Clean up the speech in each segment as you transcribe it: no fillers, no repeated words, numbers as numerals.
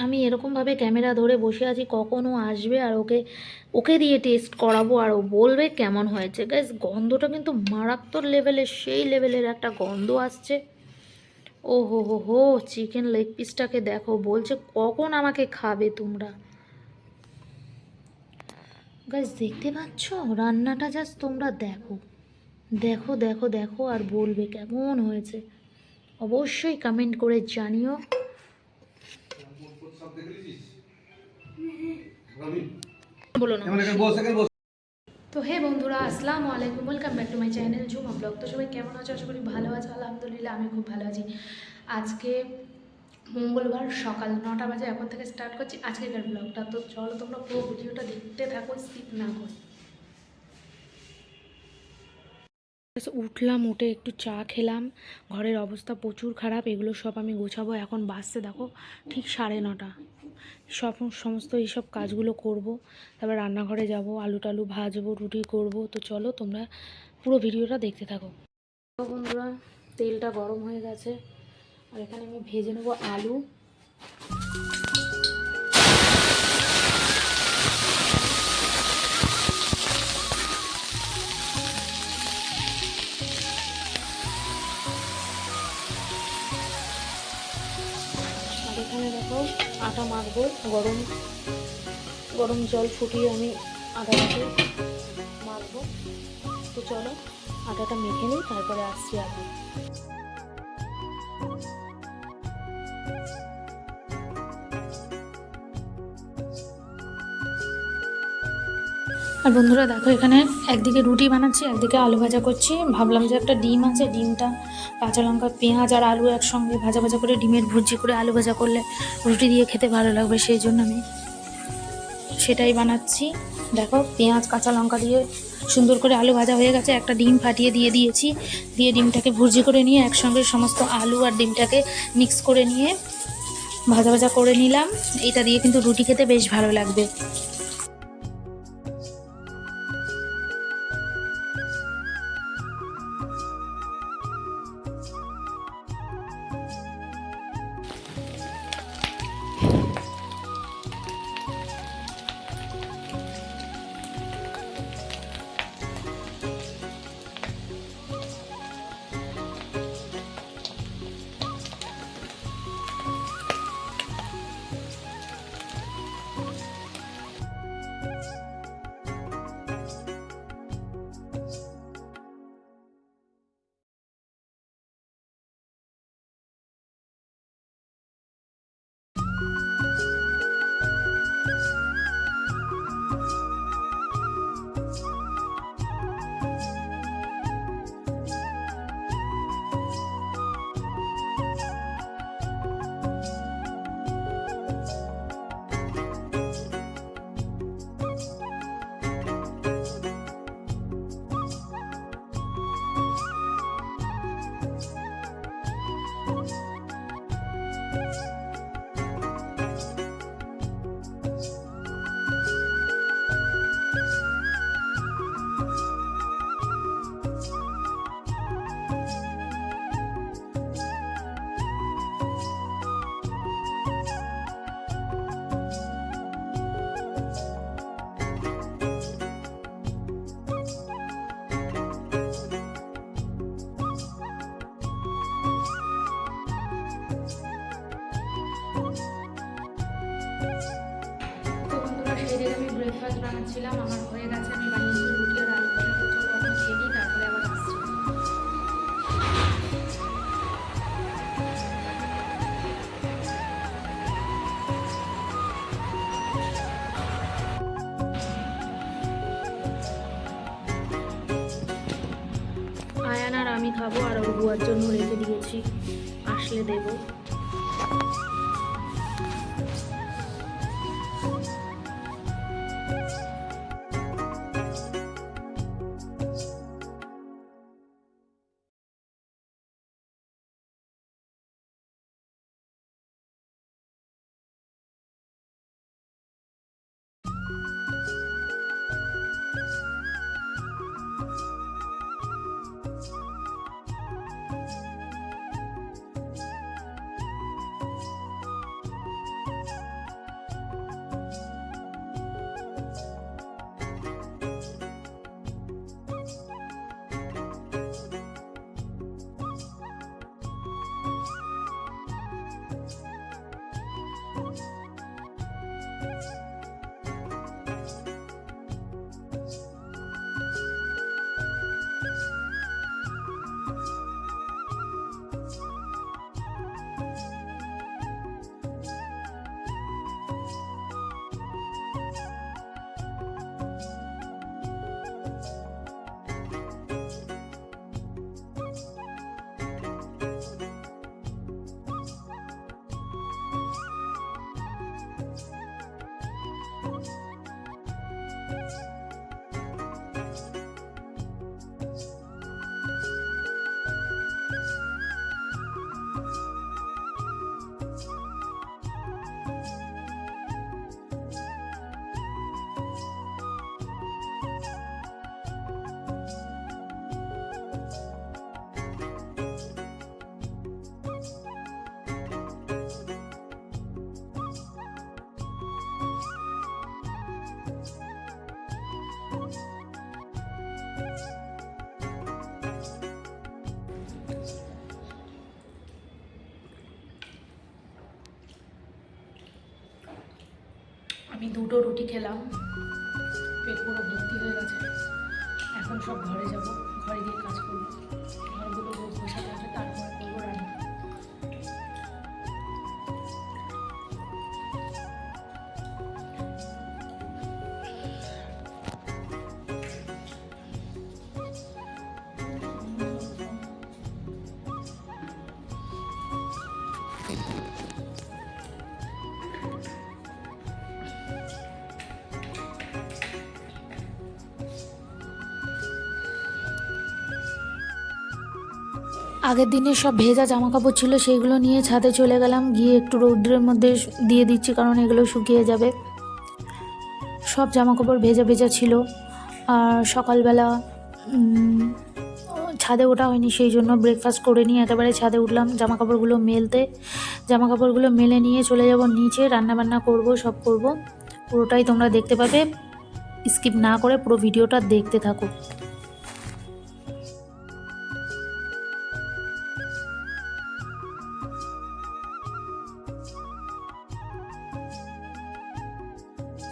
আমি এরকমভাবে ক্যামেরা ধরে বসে আছি, কখনও আসবে আর ওকে ওকে দিয়ে টেস্ট করাবো আর ও বলবে কেমন হয়েছে। গাইস গন্ধটা কিন্তু মারাত্মক লেভেলের, সেই লেভেলের একটা গন্ধ আসছে। ও হো হো হো, চিকেন লেগ পিসটাকে দেখো, বলছে কখন আমাকে খাবে তোমরা। গাইস দেখতে পাচ্ছ রান্নাটা, জাস্ট তোমরা দেখো দেখো দেখো দেখো আর বলবে কেমন হয়েছে। অবশ্যই কমেন্ট করে জানিও। বলো না। তো হে বন্ধুরা, আসসালামু আলাইকুম, welcome back to my channel Jhuma blog. তো সবাই কেমন আছো? আশা করি ভালো আছো। আলহামদুলিল্লাহ আমি খুব ভালো আছি। আজকে মঙ্গলবার সকাল 9টা বাজে, এখন থেকে স্টার্ট করছি আজকের ব্লগটা। তো চলো তোমরা পুরো ভিডিওটা দেখতে থাকো, স্কিপ না করে। উঠলাম, উঠে একটু চা খেলাম। ঘরের অবস্থা প্রচুর খারাপ, এগুলো সব আমি গোছাবো। এখন বাসছে দেখো ঠিক 9:30। সমস্ত এইসব কাজগুলো করব, তারপর রান্নাঘরে যাব, আলু টালু ভাজবো, রুটি করব। তো চলো তোমরা পুরো ভিডিওটা দেখতে থাকো। তো বন্ধুরা, তেলটা গরম হয়ে গেছে আর এখানে আমি ভেজে নেবো আলু। আর এখানে দেখো আটা মাখবো, গরম গরম জল ফুটিয়ে আমি আটাটাকে মাখবো। তো চলো আটাটা মেখে নিই, তারপরে আসছি আবার। আর বন্ধুরা দেখো, এখানে একদিকে রুটি বানাচ্ছি, একদিকে আলু ভাজা করছি। ভাবলাম যে একটা ডিম আছে, ডিমটা কাঁচা লঙ্কা পেঁয়াজ আর আলু একসঙ্গে ভাজা ভাজা করে, ডিমের ভুর্জি করে আলু ভাজা করলে রুটি দিয়ে খেতে ভালো লাগবে, সেই জন্য আমি সেটাই বানাচ্ছি। দেখো পেঁয়াজ কাঁচা লঙ্কা দিয়ে সুন্দর করে আলু ভাজা হয়ে গেছে, একটা ডিম ফাটিয়ে দিয়ে দিয়েছি। দিয়ে ডিমটাকে ভুর্জি করে নিয়ে একসঙ্গে সমস্ত আলু আর ডিমটাকে মিক্স করে নিয়ে ভাজা ভাজা করে নিলাম। এটা দিয়ে কিন্তু রুটি খেতে বেশ ভালো লাগবে। আমি ব্রেকফাস্ট বানাচ্ছিলাম, আমার হয়ে গেছে, আমি বানিয়েছি রুটি আর আলু ভাজা। তো চলো এখন খেয়ে নিই, তারপরে আবার আসছি। আয়ান আর আমি খাবো, আর ওর বুয়ার জন্য রেখে দিয়েছি, আসলে দেবো। আমি 2টো রুটি খেলাম, পেট পুরো ভর্তি হয়ে গেছে। এখন সব ঘরে যাব, ঘরে গিয়ে কাজ করবো, ঘরগুলো রোজ বসাতে হবে, তারপরে করবো রান্না। আগের দিনের সব ভেজা জামা কাপড় ছিল, সেইগুলো নিয়ে ছাদে চলে গেলাম, গিয়ে একটু রৌদ্রের মধ্যে দিয়ে দিচ্ছি, কারণ এগুলো শুকিয়ে যাবে। সব জামা কাপড় ভেজা ভেজা ছিল। আর সকালবেলা ছাদে ওঠা হয়নি, সেই জন্য ব্রেকফাস্ট করে নিয়ে একেবারে ছাদে উঠলাম জামা কাপড়গুলো মেলতে। জামা কাপড়গুলো মেলে নিয়ে চলে যাব নিচে, রান্নাবান্না করব, সব করব। পুরোটাই তোমরা দেখতে পাবে, স্কিপ না করে পুরো ভিডিওটা দেখতে থাকো।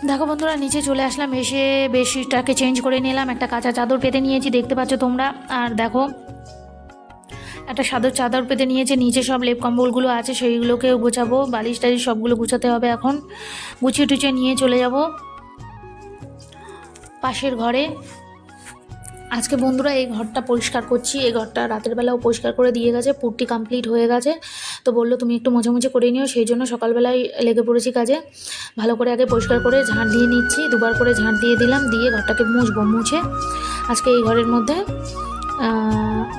দেখো বন্ধুরা, নিচে চলে আসলাম, এসে বেডশিটটাকে চেঞ্জ করে নিলাম, একটা কাঁচা চাদর পেতে নিয়েছি, দেখতে পাচ্ছ তোমরা। আর দেখো একটা সাদর চাদর পেতে নিয়েছে, নিচে সব লেপ কম্বলগুলো আছে সেইগুলোকেও গোছাবো, বালিশ টালিশ সবগুলো গুছাতে হবে। এখন গুছিয়ে টুছিয়ে নিয়ে চলে যাব পাশের ঘরে। আজকে বন্ধুরা এই ঘরটা পরিষ্কার করছি, এই ঘরটা রাতের বেলাও পরিষ্কার করে দিয়ে গেছে, পুট্টি কমপ্লিট হয়ে গেছে। তো বললো তুমি একটু মোছামুছি করে নিও, সেই জন্য সকালবেলায় লেগে পড়েছি কাজে। ভালো করে আগে পরিষ্কার করে ঝাঁট দিয়ে নিচ্ছি, 2বার করে ঝাঁট দিয়ে দিলাম, দিয়ে ঘরটাকে মুছে আজকে এই ঘরের মধ্যে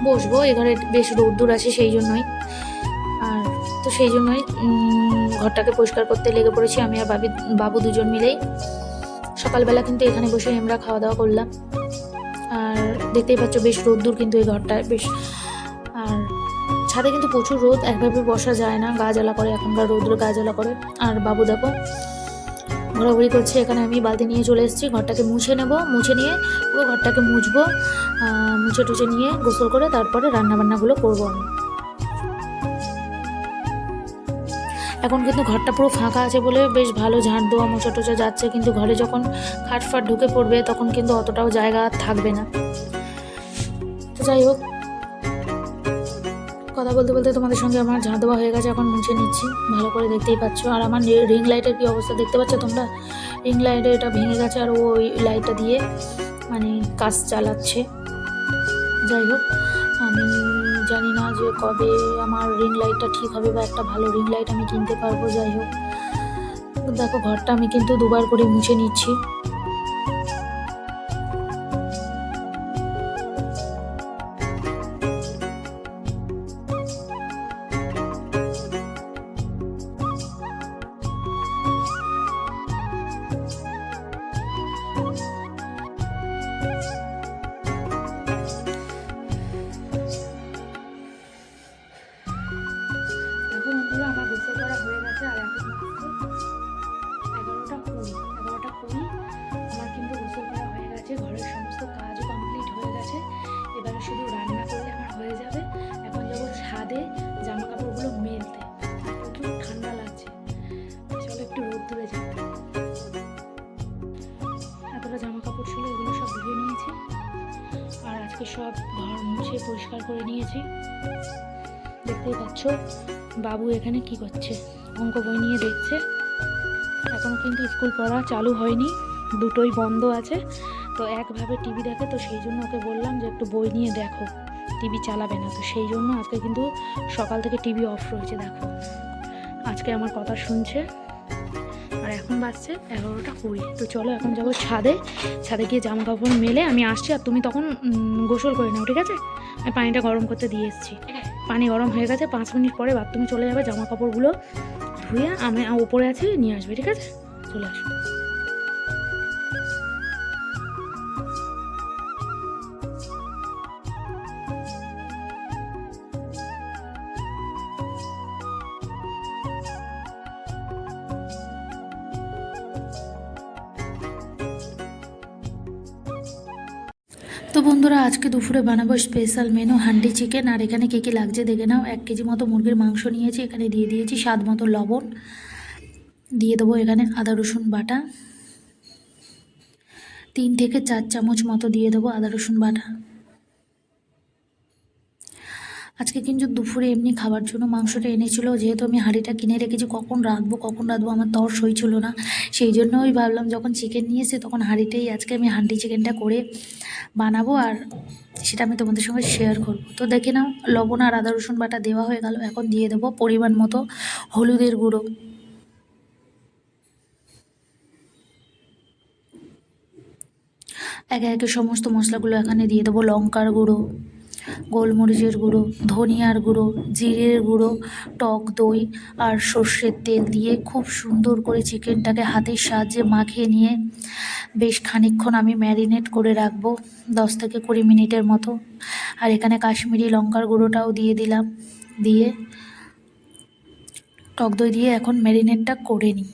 বসবো। এই ঘরে বেশ রোদ্দুর আছে, সেই জন্যই। আর তো সেই জন্যই ঘরটাকে পরিষ্কার করতে লেগে পড়েছি আমি আর বাবু দুজন মিলেই। সকালবেলা কিন্তু এখানে বসে আমরা খাওয়া দাওয়া করলাম। আর দেখতেই পাচ্ছ বেশ রোদ্দুর কিন্তু এই ঘরটায় বেশ। আর ছাদে কিন্তু প্রচুর রোদ, একভাবে বসা যায় না, গা জ্বালা করে, এখনকার রোদ্র গা জ্বালা করে। আর বাবু দেখো ঘোরাঘুরি করছে। এখানে আমি বালতি নিয়ে চলে এসেছি, ঘরটাকে মুছে নেব, মুছে নিয়ে পুরো ঘরটাকে মুছবো, মুছে টুছে নিয়ে গোসল করে তারপরে রান্নাবান্নাগুলো করবো আমি। এখন কিন্তু ঘরটা পুরো ফাঁকা আছে বলে বেশ ভালো ঝাঁট দেওয়া মোছা টোচা যাচ্ছে, কিন্তু ঘরে যখন খাটফাট ঢুকে পড়বে তখন কিন্তু অতটাও জায়গা থাকবে না। তো যাই হোক, কথা বলতে বলতে তোমাদের সঙ্গে আমার ঝাঁট দেওয়া হয়ে গেছে, এখন মুছে নিচ্ছি ভালো করে, দেখতেই পাচ্ছ। আর আমার রিং লাইটের কী অবস্থা দেখতে পাচ্ছ তোমরা, রিং লাইটে এটা ভেঙে গেছে, আর ওই লাইটটা দিয়ে মানে কাজ চালাচ্ছে। যাই হোক, আমি জানি না যে কবে আমার রিং লাইটটা ঠিক হবে বা একটা ভালো রিং লাইট আমি কিনতে পারবো। যাই হোক, দেখো ঘরটা আমি কিন্তু 2বার করে মুছে নিচ্ছি। আমার গোসল করা হয়ে গেছে, আর এখন 11:20 আমার কিন্তু গোসল করা হয়ে গেছে, ঘরের সমস্ত কাজও কমপ্লিট হয়ে গেছে। এবারে শুধু রান্না করলে আমার হয়ে যাবে। এখন যাবো ছাদে জামা কাপড়গুলো মেলতে, প্রচুর ঠান্ডা লাগছে, চলো একটু রোদ ধরে যাবে। এতটা জামা কাপড় ছিল, এগুলো সব ধুয়ে নিয়েছি, আর আজকে সব ঘর মুছে পরিষ্কার করে নিয়েছি। দেখতেই পাচ্ছ বাবু এখানে কি করছে, অঙ্ক বই নিয়ে দেখছে। এখনও কিন্তু স্কুল পড়া চালু হয়নি, দুটোই বন্ধ আছে, তো একভাবে টিভি দেখে, তো সেই জন্য ওকে বললাম যে একটু বই নিয়ে দেখো, টিভি চালাবে না। তো সেই জন্য আজকে কিন্তু সকাল থেকে টিভি অফ রয়েছে, দেখো আজকে আমার কথা শুনছে। আর এখন বাজছে 11:20। তো চলো এখন যাবো ছাদে গিয়ে জামা কাপড় মেলে আমি আসছি, আর তুমি তখন গোসল করে নাও, ঠিক আছে? আমি পানিটা গরম করতে দিয়ে এসেছি, পানি গরম হয়ে গেছে, 5 মিনিট পরে বাথরুমে চলে যাবে, জামা কাপড়গুলো ধুয়ে আমি ওপরে আছি নিয়ে আসবে, ঠিক আছে? চলে আসো। তো বন্ধুরা, আজকে দুপুরে বানাবো স্পেশাল মেনু হান্ডি চিকেন। আর এখানে কী কী লাগছে দেখে নাও। 1 কেজি মতো মুরগির মাংস নিয়েছি, এখানে দিয়ে দিয়েছি স্বাদ মতো লবণ, দিয়ে দেবো এখানে আদা রসুন বাটা, 3 থেকে 4 চামচ মতো দিয়ে দেবো আদা রসুন বাটা। আজকে কিন্তু দুপুরে এমনি খাবার জন্য মাংসটা এনেছিল, যেহেতু আমি হাঁড়িটা কিনে রেখেছি, কখন রাঁধবো আমার তর সই ছিল না, সেই জন্য ওই ভাবলাম যখন চিকেন নিয়ে এসে তখন হাঁড়িটাই আজকে আমি হান্ডি চিকেনটা করে বানাবো, আর সেটা আমি তোমাদের সঙ্গে শেয়ার করব। তো দেখে নাও, লবণ আর আদা রসুন বাটা দেওয়া হয়ে গেল। এখন দিয়ে দেবো পরিমাণ মতো হলুদের গুঁড়ো, একে একে সমস্ত মশলাগুলো এখানে দিয়ে দেবো। লঙ্কার গুঁড়ো, গোলমরিচের গুঁড়ো, ধনিয়ার গুঁড়ো, জিরের গুঁড়ো, টক দই আর সর্ষের তেল দিয়ে খুব সুন্দর করে চিকেনটাকে হাতের সাহায্যে মাখিয়ে নিয়ে বেশ খানিকক্ষণ আমি ম্যারিনেট করে রাখবো, 10 থেকে 20 মিনিটের মতো। আর এখানে কাশ্মীরি লঙ্কার গুঁড়োটাও দিয়ে দিলাম, দিয়ে টক দই দিয়ে এখন ম্যারিনেটটা করে নিই।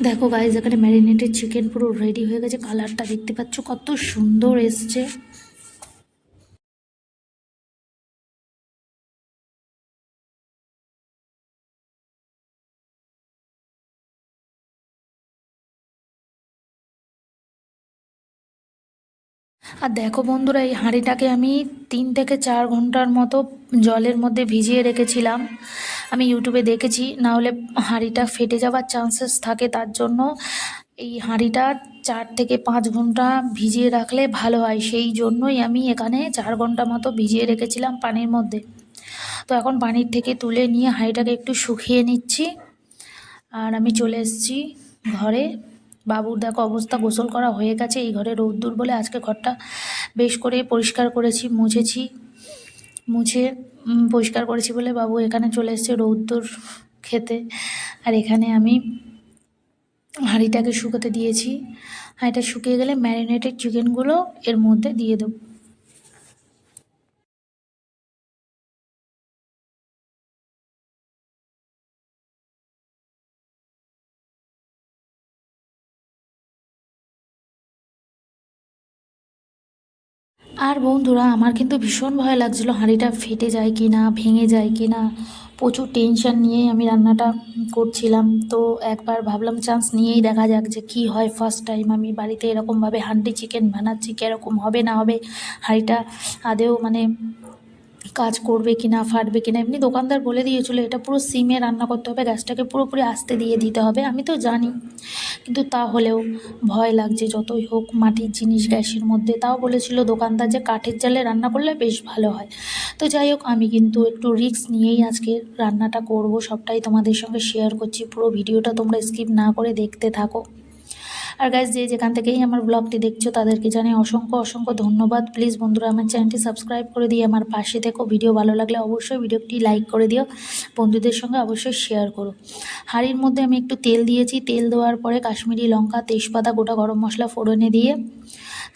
দেখো গাইজ, এখানে ম্যারিনেটেড চিকেন পুরো রেডি হয়ে গেছে, কালারটা দেখতে পাচ্ছ কত সুন্দর এসছে। আর দেখো বন্ধুরা, এই হাঁড়িটাকে আমি 3 থেকে 4 ঘন্টার মতো জলের মধ্যে ভিজিয়ে রেখেছিলাম। আমি ইউটিউবে দেখেছি, না হলে হাঁড়িটা ফেটে যাওয়ার চান্সেস থাকে, তার জন্য এই হাঁড়িটা 4 থেকে 5 ঘন্টা ভিজিয়ে রাখলে ভালো হয়। সেই জন্যই আমি এখানে 4 ঘন্টা মতো ভিজিয়ে রেখেছিলাম পানির মধ্যে। তো এখন পানির থেকে তুলে নিয়ে হাঁড়িটাকে একটু শুকিয়ে নিচ্ছি, আর আমি চলে এসেছি ঘরে। বাবুর দেখো অবস্থা, গোসল করা হয়ে গেছে, এই ঘরে রোদ্দুর বলে আজকে ঘরটা বেশ করে পরিষ্কার করেছি, মুছেছি, মুছে পরিষ্কার করেছি বলে বাবু এখানে চলে এসেছে রোদ্দুর খেতে। আর এখানে আমি হাঁড়িটাকে শুকোতে দিয়েছি, হাঁড়িটা শুকিয়ে গেলে ম্যারিনেটেড চিকেনগুলো এর মধ্যে দিয়ে দেবো। আর বন্ধুরা, আমার কিন্তু ভীষণ ভয় লাগছিলো হাঁড়িটা ফেটে যায় কি না, ভেঙে যায় কি না, প্রচুর টেনশন নিয়েই আমি রান্নাটা করছিলাম। তো একবার ভাবলাম চান্স নিয়েই দেখা যাক যে কি হয়। ফার্স্ট টাইম আমি বাড়িতে এরকমভাবে হান্ডি চিকেন বানাচ্ছি, কীরকম হবে না হবে, হাঁড়িটা আদেও মানে কাজ করবে কি না, ফাটবে কি না। এমনি দোকানদার বলে দিয়েছিলো এটা পুরো সিমে রান্না করতে হবে, গ্যাসটাকে পুরোপুরি আস্তে দিয়ে দিতে হবে, আমি তো জানি, কিন্তু তাহলেও ভয় লাগছে। যতই হোক মাটির জিনিস গ্যাসের মধ্যে, তাও বলেছিল দোকানদার যে কাঠের জালে রান্না করলে বেশ ভালো হয়। তো যাই হোক, আমি কিন্তু একটু রিস্ক নিয়েই আজকে রান্নাটা করব, সবটাই তোমাদের সঙ্গে শেয়ার করছি। পুরো ভিডিওটা তোমরা স্কিপ না করে দেখতে থাকো। আর গাইজ, যে যেখান থেকেই আমার ব্লগটি দেখছো তাদেরকে জানাই অসংখ্য অসংখ্য ধন্যবাদ। প্লিজ বন্ধুরা, আমার চ্যানেলটি সাবস্ক্রাইব করে দিয়ে আমার পাশে থেকো। ভিডিও ভালো লাগলে অবশ্যই ভিডিওটি লাইক করে দিও, বন্ধুদের সঙ্গে অবশ্যই শেয়ার করো। হাঁড়ির মধ্যে আমি একটু তেল দিয়েছি, তেল দেওয়ার পরে কাশ্মীরি লঙ্কা, তেজপাতা, গোটা গরম মশলা ফোড়নে দিয়ে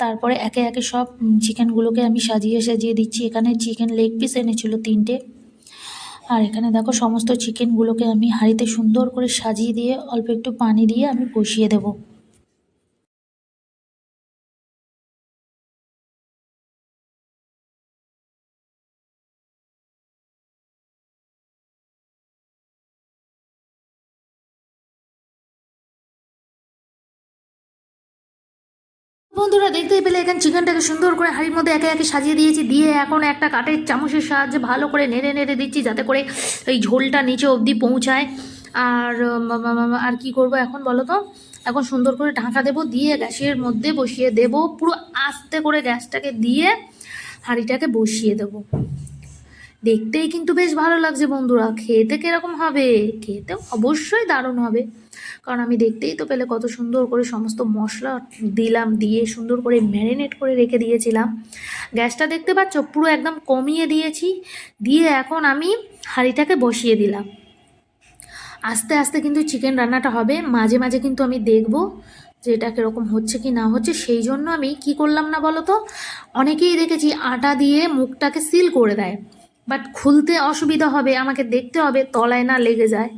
তারপরে একে একে সব চিকেনগুলোকে আমি সাজিয়ে সাজিয়ে দিচ্ছি। এখানে চিকেন লেগ পিস এনেছিল 3টে। আর এখানে দেখো সমস্ত চিকেনগুলোকে আমি হাঁড়িতে সুন্দর করে সাজিয়ে দিয়ে অল্প একটু পানি দিয়ে আমি বসিয়ে দেবো। বন্ধুরা দেখতেই পেলে এখানে চিকেনটাকে সুন্দর করে হাঁড়ির মধ্যে একে একে সাজিয়ে দিয়েছি, দিয়ে এখন একটা কাঠের চামচের সাহায্যে ভালো করে নেড়ে নেড়ে দিচ্ছি যাতে করে এই ঝোলটা নিচে অবধি পৌঁছায়। আর আর কি করব এখন বলো তো, এখন সুন্দর করে ঢাকা দেবো, দিয়ে গ্যাসের মধ্যে বসিয়ে দেব, পুরো আস্তে করে গ্যাসটাকে দিয়ে হাঁড়িটাকে বসিয়ে দেবো। দেখতেই কিন্তু বেশ ভালো লাগছে বন্ধুরা, খেতে কীরকম হবে? খেতে অবশ্যই দারুণ হবে, কারণ আমি দেখতেই তো পেলে কত সুন্দর করে সমস্ত মশলা দিলাম, দিয়ে সুন্দর করে ম্যারিনেট করে রেখে দিয়েছিলাম। গ্যাসটা দেখতে পাচ্ছ পুরো একদম কমিয়ে দিয়েছি, দিয়ে এখন আমি হাঁড়িটাকে বসিয়ে দিলাম। আস্তে আস্তে কিন্তু চিকেন রান্নাটা হবে, মাঝে মাঝে কিন্তু আমি দেখব যে এটা কীরকম হচ্ছে কি না হচ্ছে। সেই জন্য আমি কি করলাম না বলো তো, অনেকেই দেখেছি আটা দিয়ে মুখটাকে সিল করে দেয়, বাট খুলতে অসুবিধা হবে, আমাকে দেখতে হবে তলায় না লেগে যায়,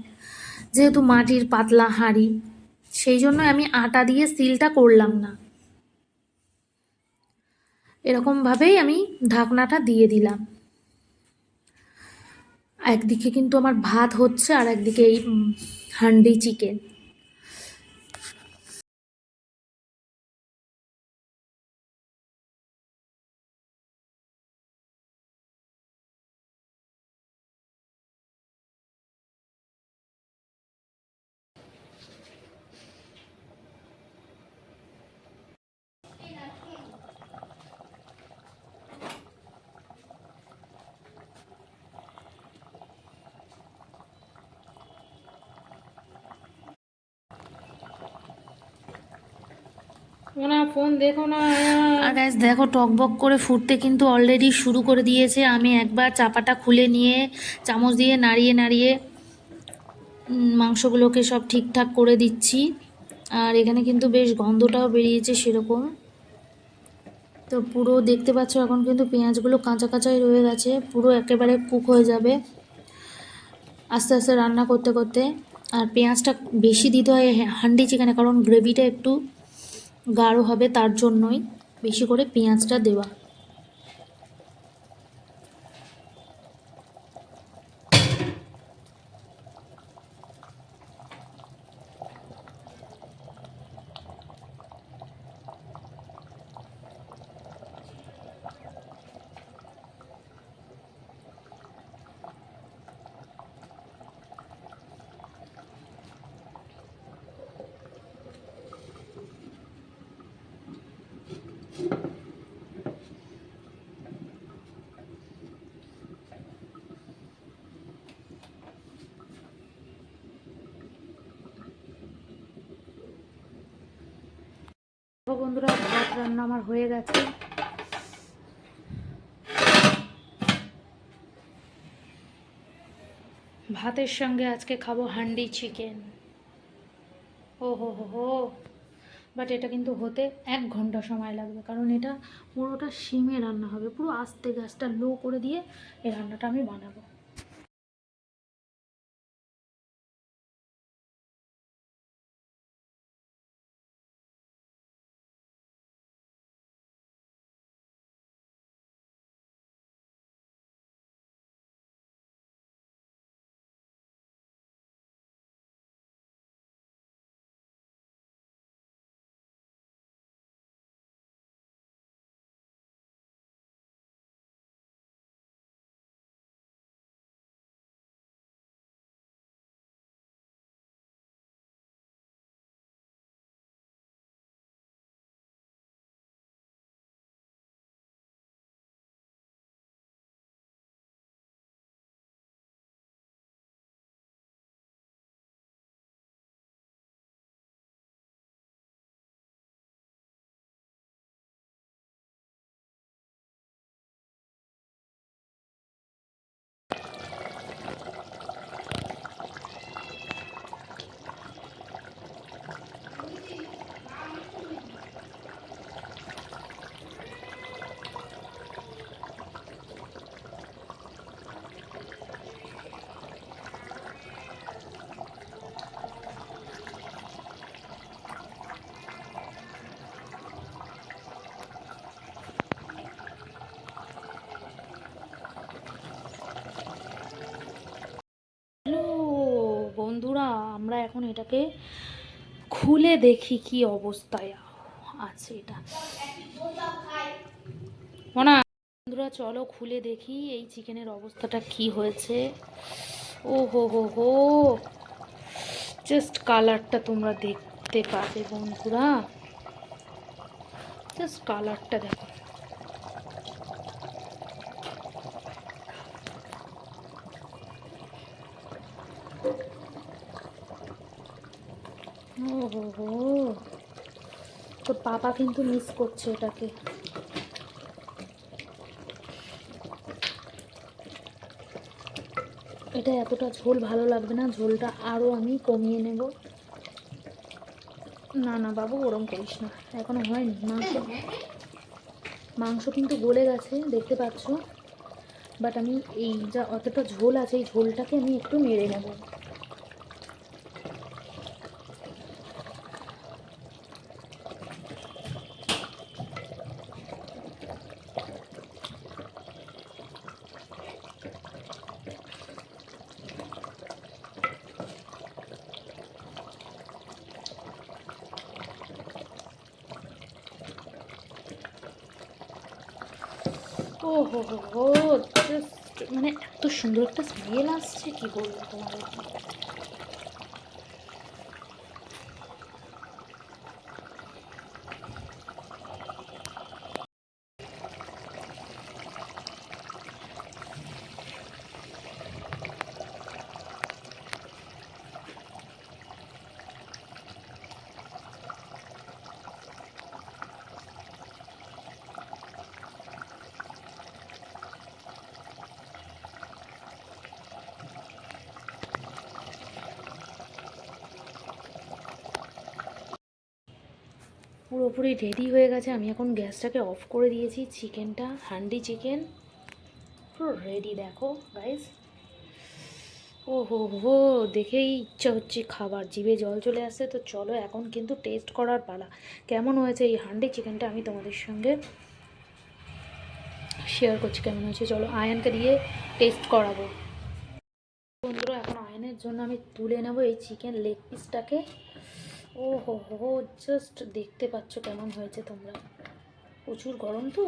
যেহেতু মাটির পাতলা হাঁড়ি, সেই জন্য আমি আটা দিয়ে সিলটা করলাম না। এরকমভাবেই আমি ঢাকনাটা দিয়ে দিলাম। একদিকে কিন্তু আমার ভাত হচ্ছে, আর একদিকে এই হান্ডি চিকেন। না ফোন দেখো না। আর গাইস দেখো টকবক করে ফুটতে কিন্তু অলরেডি শুরু করে দিয়েছে। আমি একবার চাপাটা খুলে নিয়ে চামচ দিয়ে নাড়িয়ে নাড়িয়ে মাংসগুলোকে সব ঠিকঠাক করে দিচ্ছি। আর এখানে কিন্তু বেশ গন্ধটাও বেরিয়েছে সেরকম। তো পুরো দেখতে পাচ্ছ এখন কিন্তু পেঁয়াজগুলো কাঁচা কাঁচাই রয়ে গেছে, পুরো একেবারে কুক হয়ে যাবে আস্তে আস্তে রান্না করতে করতে। আর পেঁয়াজটা বেশি দিতে হয় হান্ডি চিকেনে, কারণ গ্রেভিটা একটু গাঢ় হবে, তার জন্যই বেশি করে পেঁয়াজটা দেওয়া। বন্ধুরা ভাত রান্না আমার হয়ে গেছে। ভাতের সঙ্গে আজকে খাবো হান্ডি চিকেন। ও হো হো হো, বাট এটা কিন্তু হতে 1 ঘন্টা সময় লাগবে, কারণ এটা পুরোটা সিমে রান্না হবে, পুরো আস্তে গ্যাসটা লো করে দিয়ে এই রান্নাটা আমি বানাবো। হ্যালো বন্ধুরা, আমরা এখন এটাকে খুলে দেখি কি অবস্থায় আছে এটা। মনা, বন্ধুরা চলো খুলে দেখি এই চিকেনের অবস্থাটা কি হয়েছে। ও হো হো হো, জাস্ট কালারটা তোমরা দেখতে পাবে বন্ধুরা, জাস্ট কালারটা দেখো। ও হো হো, তোর পাপা কিন্তু মিস করছে এটাকে। এটা এতটা ঝোল ভালো লাগবে না, ঝোলটা আরও আমি কমিয়ে নেব। না না বাবু, ওরম করিস না, এখনো হয়নি। মাংস কিন্তু গলে গেছে দেখতে পাচ্ছ, বাট আমি এই যা অতটা ঝোল আছে এই ঝোলটাকে আমি একটু নেড়ে নেব। ও হো হো হো, জাস্ট মানে এত সুন্দর একটা স্মেল আসছে, কি বলবো তোমাদেরকে। পুরোপুরি রেডি হয়ে গেছে, আমি এখন গ্যাসটাকে অফ করে দিয়েছি। চিকেনটা, হান্ডি চিকেন পুরো রেডি, দেখো গাইস। ও হো হো, দেখেই ইচ্ছা হচ্ছে খাবার, জিভে জল চলে আসছে। তো চলো এখন কিন্তু টেস্ট করার পালা। কেমন হয়েছে এই হান্ডি চিকেনটা আমি তোমাদের সঙ্গে শেয়ার করছি কেমন হয়েছে। চলো আয়ানকে দিয়ে টেস্ট করাবো। বন্ধুরা এখন আয়নের জন্য আমি তুলে নেব এই চিকেন লেগ পিসটাকে। ও হো হো, জাস্ট দেখতে পাচ্ছ কেমন হয়েছে তোমরা। প্রচুর গরম তো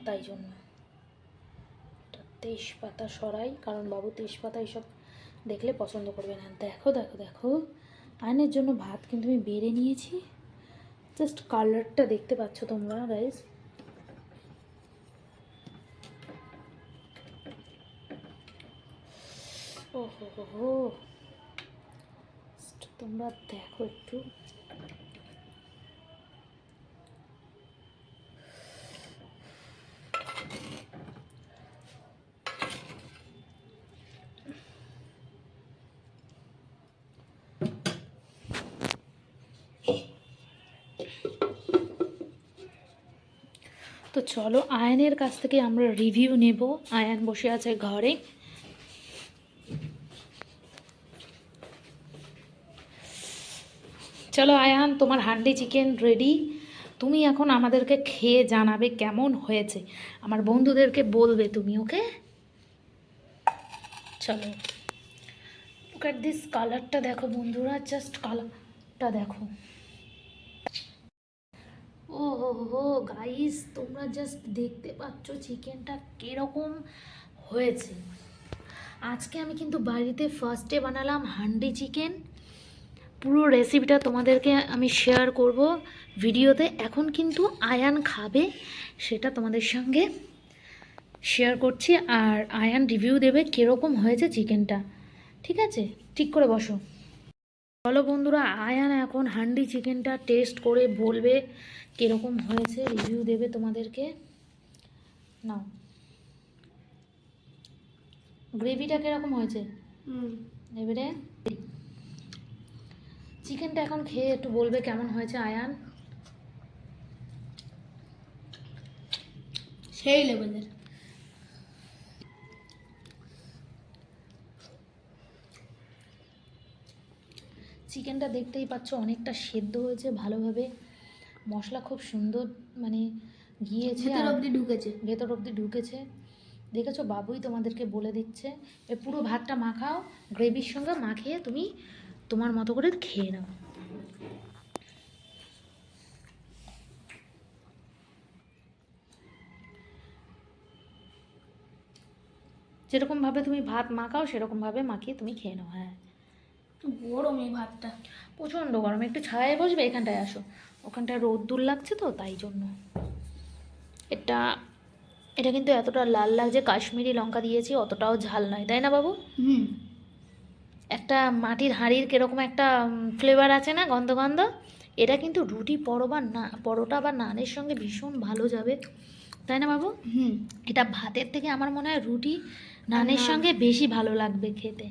তাই জন্য তেজপাতা সরাই, কারণ বাবু তেজপাতা এইসব দেখলে পছন্দ করবে না। দেখো দেখো দেখো, আয়নের জন্য ভাত কিন্তু আমি বেড়ে নিয়েছি। জাস্ট কালারটা দেখতে পাচ্ছ তোমরা গাইস। ও হো হো হো, তোমরা দেখো একটু। তো চলো আয়ানের কাছ থেকে আমরা রিভিউ নেব। আয়ান বসে আছে ঘরে। চলো আয়ান, তোমার হান্ডি চিকেন রেডি। তুমি এখন আমাদেরকে খেয়ে জানাবে কেমন হয়েছে, আমার বন্ধুদেরকে বলবে তুমি, ওকে? চলো, লুক এট দিস, কালারটা দেখো বন্ধুরা, জাস্ট কালারটা দেখো। ও হো হো গাইস, তোমরা জাস্ট দেখতে পাচ্ছ চিকেনটা কীরকম হয়েছে। আজকে আমি কিন্তু বাড়িতে ফার্স্টে বানালাম হান্ডি চিকেন। পুরো রেসিপিটা তোমাদেরকে আমি শেয়ার করব ভিডিওতে। এখন কিন্তু আয়ান খাবে, সেটা তোমাদের সঙ্গে শেয়ার করছি। আর আয়ান রিভিউ দেবে কীরকম হয়েছে চিকেনটা। ঠিক আছে, ঠিক করে বসো। চলো বন্ধুরা, আয়ান এখন হান্ডি চিকেনটা টেস্ট করে বলবে কীরকম হয়েছে, রিভিউ দেবে তোমাদেরকে। নাও, গ্রেভিটা কীরকম হয়েছে এবারে চিকেনটা এখন খেয়ে একটু বলবে কেমন হয়েছে আয়ান। সেই লেভেলের। চিকেনটা দেখতেই পাচ্ছ অনেকটা সেদ্ধ হয়েছে ভালোভাবে, মশলা খুব সুন্দর মানে গিয়েছে, ভেতর অবধি ঢুকেছে। ভেতর অবধি ঢুকেছে। দেখেছো, বাবুই তোমাদেরকে বলে দিচ্ছে। এ পুরো ভাতটা মাখাও, গ্রেভির সঙ্গে মাখিয়ে তুমি তোমার মতো করে খেয়ে নাও। যেরকমভাবে তুমি ভাত মাখাও সেরকমভাবে মাখিয়ে তুমি খেয়ে নাও। হ্যাঁ, গরম এই ভাতটা। প্রচণ্ড গরম, একটু ছায়ায় বসবে, এখানটায় আসো, ওখানটায় রোদ্দুর লাগছে তো তাই জন্য। এটা এটা কিন্তু এতটা লাল লাগছে, কাশ্মীরি লঙ্কা দিয়েছি, অতটাও ঝাল নয়, তাই না বাবু? হুম। একটা মাটির হাঁড়ির কীরকম একটা ফ্লেভার আছে না, গন্ধ গন্ধ। এটা কিন্তু রুটি পরোটা বা নানের সঙ্গে ভীষণ ভালো যাবে, তাই না বাবু? হুম। এটা ভাতের থেকে আমার মনে হয় রুটি নানের সঙ্গে বেশি ভালো লাগবে খেতে।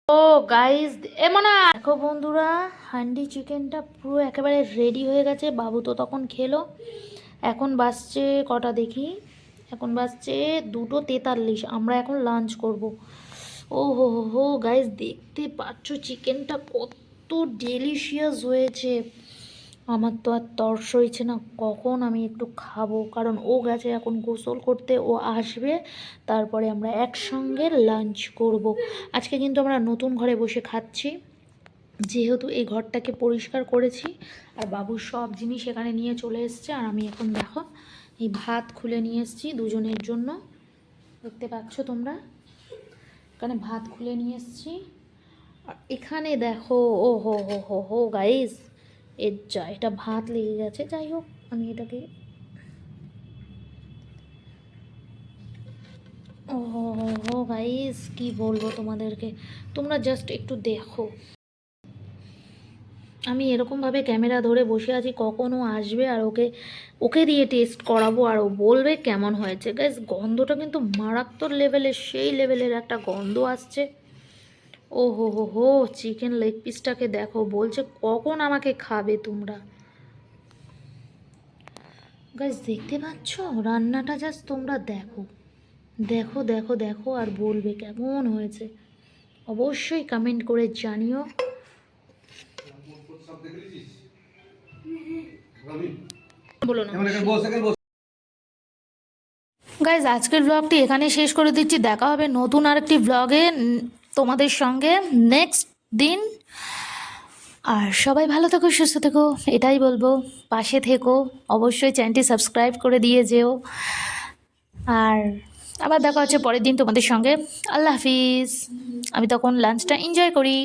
ও গাইস, মানে দেখো বন্ধুরা, হান্ডি চিকেনটা পুরো একেবারে রেডি হয়ে গেছে। বাবু তো তখন খেলো। এখন বাজছে কটা দেখি, এখন বাজছে 2:43। আমরা এখন লাঞ্চ করব। ও হো হো হো গাইস, দেখতে পাচ্ছ চিকেনটা কত ডেলিশিয়াস হয়েছে। আমার তো আর তর্স হয়েছে না কখন আমি একটু খাবো, কারণ ও গেছে এখন গোসল করতে, ও আসবে, তারপরে আমরা একসঙ্গে লাঞ্চ করব। আজকে কিন্তু আমরা নতুন ঘরে বসে খাচ্ছি, যেহেতু এই ঘরটাকে পরিষ্কার করেছি, আর বাবুর সব জিনিস এখানে নিয়ে চলে এসছে। আর আমি এখন দেখো এই ভাত খুলে নিয়ে এসেছি দুজনের জন্য, দেখতে পাচ্ছ তোমরা, এখানে ভাত খুলে নিয়ে এসেছি। আর এখানে দেখো, ও হো হো হো হো গাইস, এটা ভাত লেগে গেছে, যাই হোক আমি এটাকে, ও হো হো হো গাইস, কী বলবো তোমাদেরকে, তোমরা জাস্ট একটু দেখো। আমি এরকমভাবে ক্যামেরা ধরে বসে আছি, কখনও আসবে আর ওকে ওকে দিয়ে টেস্ট করাবো আর ও বলবে কেমন হয়েছে। গাইস গন্ধটা কিন্তু মারাত্মক লেভেলের, সেই লেভেলের একটা গন্ধ আসছে। ও হো হো হো, চিকেন লেগ পিসটাকে দেখো, বলছে কখন আমাকে খাবে তোমরা। গাইস দেখতে পাচ্ছ রান্নাটা, জাস্ট তোমরা দেখো দেখো দেখো দেখো, আর বলবে কেমন হয়েছে, অবশ্যই কমেন্ট করে জানিও। বলো না গাইজ, আজকের ব্লগটি এখানে শেষ করে দিচ্ছি। দেখা হবে নতুন আরেকটি ব্লগে তোমাদের সঙ্গে নেক্সট দিন। আর সবাই ভালো থেকো, সুস্থ থেকো, এটাই বলবো, পাশে থেকো, অবশ্যই চ্যানেলটি সাবস্ক্রাইব করে দিয়ে যেও। আর আবার দেখা হচ্ছে পরের দিন তোমাদের সঙ্গে। আল্লাহ হাফিজ। আমি তখন লাঞ্চটা এনজয় করি।